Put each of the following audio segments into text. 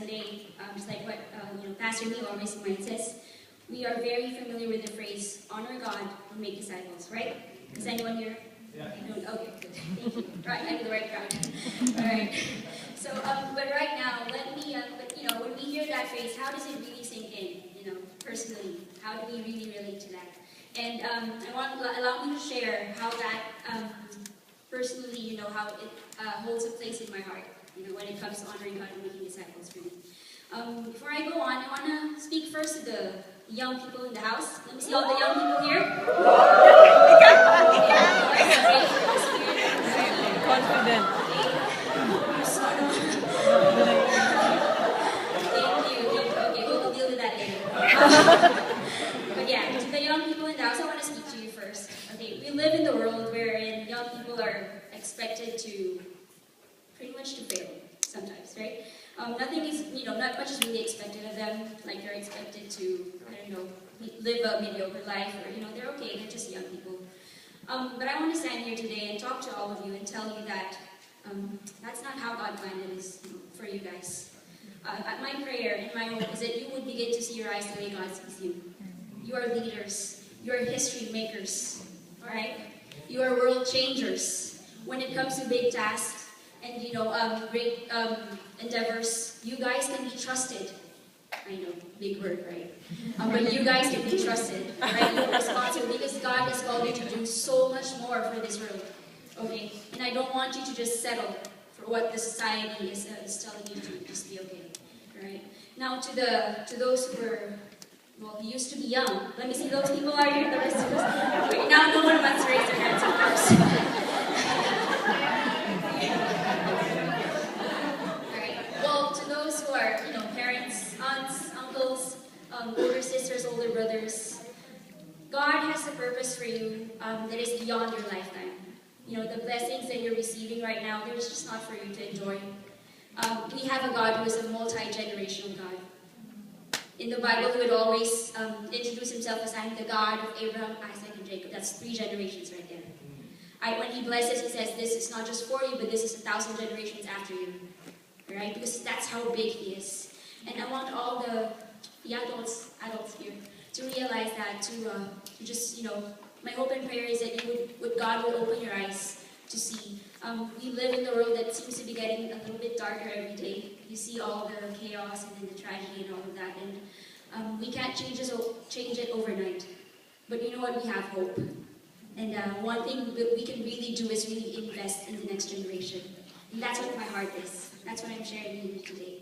Sunday, just like what Pastor Neil always reminds us, we are very familiar with the phrase, honor God and make disciples, right? Is anyone here? Yeah. Okay, good. Thank you. Right, I know the right crowd. All right. So, but right now, when we hear that phrase, how does it really sink in? Personally, how do we really relate to that? And allow me to share how that personally, how it holds a place in my heart. When it comes to honoring God and making disciples for me. Before I go on, I want to speak first to the young people in the house. Let me see all the young people here. Confident. Thank you. Okay, we'll deal with that later. But yeah, to the young people in the house, I want to speak to you first. Okay, we live in the world wherein young people are expected to pretty much to fail sometimes, right? Nothing is, not much is really expected of them. Like they're expected to, live a mediocre life, or they're okay. They're just young people. But I want to stand here today and talk to all of you and tell you that that's not how God planned it is for you guys. My prayer and my hope is that you would begin to see your eyes the way God sees you. You are leaders. You are history makers. All right? You are world changers. When it comes to big tasks and great endeavors, you guys can be trusted. I know, big word, right? But you guys can be trusted, right? You're responsible because God has called you to do so much more for this world. Okay? And I don't want you to just settle for what the society is telling you to just be okay. Right? Now to those who used to be young. Let me see those people out here. The rest of us. Okay, now no one wants to raise their hands, of course. Alright. Well, to those who are, parents, aunts, uncles, older sisters, older brothers, God has a purpose for you that is beyond your lifetime. The blessings that you're receiving right now, they're just not for you to enjoy. We have a God who is a multi-generational God. In the Bible, he would always introduce himself as I'm the God of Abraham, Isaac, and Jacob. That's 3 generations right there. When he blesses, he says, this is not just for you, but this is 1,000 generations after you. Right? Because that's how big he is. And I want all the adults here to realize that, to just, my hope and prayer is that God would open your eyes to see. We live in the world that seems to be getting a little bit darker every day. You see all the chaos and then the tragedy and all of that, and we can't change it overnight. But you know what? We have hope. And one thing that we can really do is really invest in the next generation. And that's what my heart is. That's what I'm sharing with you today.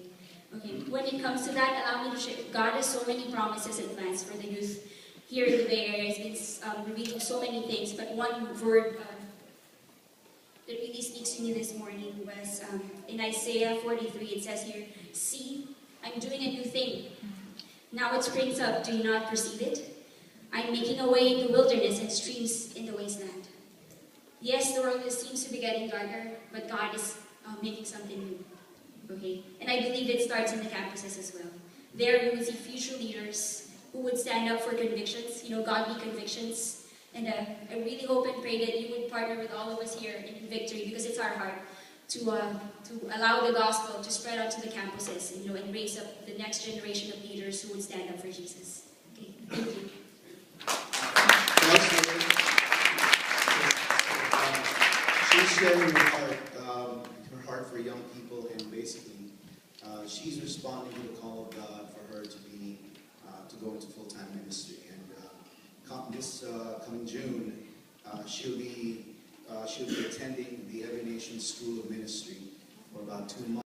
Okay. When it comes to that, allow me to share. God has so many promises and plans for the youth here in the Bay Area. He's been revealing so many things, but one word that really speaks to me this morning was in Isaiah 43. It says here, see, I'm doing a new thing. Now it springs up. Do you not perceive it? I'm making a way in the wilderness and streams in the wasteland. Yes, the world seems to be getting darker, but God is making something new. Okay? And I believe it starts in the campuses as well. There you will see future leaders who would stand up for convictions, godly convictions. And I really hope and pray that you would partner with all of us here in Victory, because it's our heart to allow the gospel to spread onto the campuses, and raise up the next generation of leaders who would stand up for Jesus. Okay, thank you. She's sharing her heart for young people, and basically, she's responding to the call of God for her to go into full-time ministry. This coming June, she'll be attending the Every Nation School of Ministry for about 2 months.